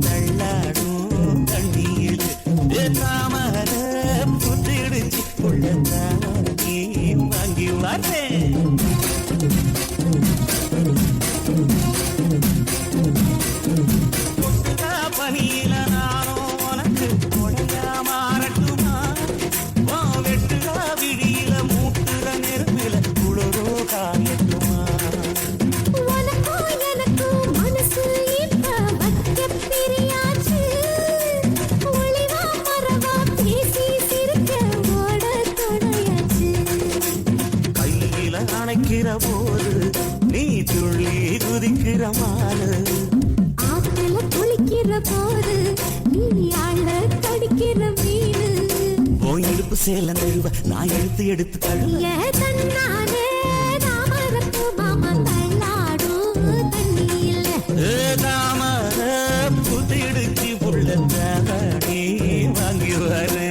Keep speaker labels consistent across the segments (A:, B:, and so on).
A: தள்ளாடும் தண்ணீர் தாமர புத்திடுச்சு உள்ளதானே வாங்கி வரேன். பனியில நானும் உனக்கு கொடையா மாறட்டுமா? வெட்டுகா விடியில மூட்டுற நெருப்பில குளிரோ காயட்டுமா? அணைக்கிற போது நீ துள்ளி குதிக்கிற மாறு,
B: ஆத்துல குளிக்கிற போது நீ ஆள கடிக்கிற மீனு.
A: போய் இடுப்பு சேல நழுவ நான் எடுத்து எடுத்து தழுவ
B: தன்னானே தாமரப்பு மாமா தள்ளாடும் தண்ணியில
A: தாமர புத்திடுச்சு புள்ளத்தானே வாங்கி வரேன்.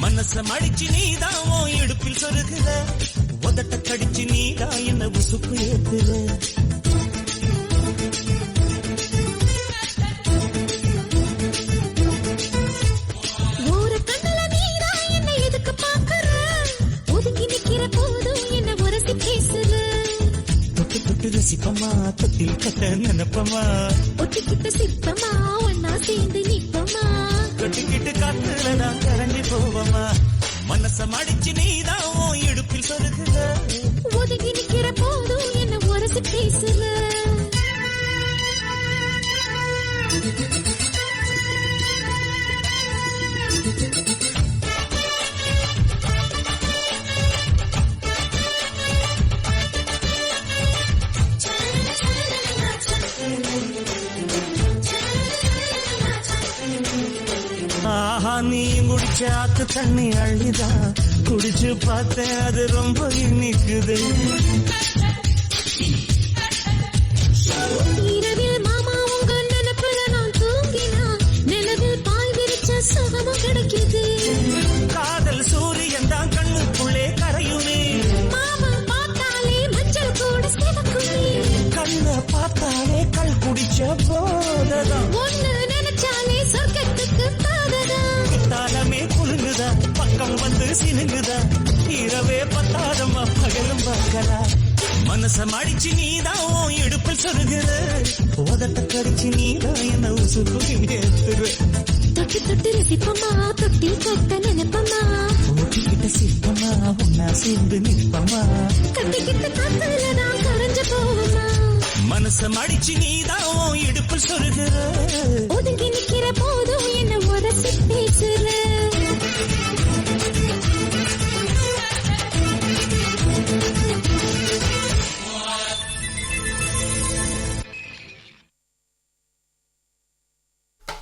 A: மனச மடிச்சு நீதான் இடுப்பில் சொருகுற, உதட்ட கடிச்சு நீதான் என்ன உசுப்பு ஏத்துற.
B: ஒரு கண்ணுல நீதான் என்ன எதுக்கு பாக்குற, ஒதுங்கி நிக்கிற போதும் என்ன உரசி பேசுற.
A: தொட்டு தொட்டு ரசிப்பமா தொட்டில் கட்ட நினைப்பமா,
B: ஒட்டிக்கிட்ட சிப்பமா ஒன்னா சேர்ந்து நிப்பமா,
A: கட்டிக்கிட்டு காத்துல நான் கரண்டி போவமா. மனச மடிச்சு நீதான் இடுப்பில் சொருகுற,
B: ஒதுங்கி நிக்கிற போதும் என்ன உரசி பேசுற.
A: ஆஹா நீ முடிச்ச ஆத்து தண்ணி அள்ளிதான் குடிச்சு பார்த்தேன், அது ரொம்ப இனிக்குது.
B: இரவில் மாமா உங்க நினைப்புல நான் தூங்கினா, நிலவில் பாய் விரிச்ச சுகமும் கிடைக்குது.
A: காதல் சூரியன் தான் கண்ணுக்குள்ளே கரையுமே,
B: மாமா பார்த்தாலே மஞ்சள் கூட சிவக்குமே,
A: கண்ண பார்த்தாலே கல் குடிச்ச போததான்,
B: ஒண்ணு நினைச்சாலே சொர்க்கத்துக்கு பாததா.
A: தாளமே குலுங்குதா பக்கம் வந்து சினுங்குதா, இரவே பத்தாதம்மா பகலும் பார்க்கலா. மனச மடிச்சு நீதான் இடுப்பில் சொருகிற, உதட்ட கடிச்சு நீதான் என்ன உசுப்பு ஏத்துற.
B: தொட்டு தொட்டு ரசிப்பமா தொட்டில் கட்ட நினைப்பமா,
A: ஓட்டிக்கிட்ட சிற்பமா ஒன்னா சேர்ந்து நிற்பமா,
B: கட்டிக்கிட்ட காத்துல நான் கரைஞ்சு போவமா.
A: மனச மடிச்சு நீதான் இடுப்பில் சொருகிற,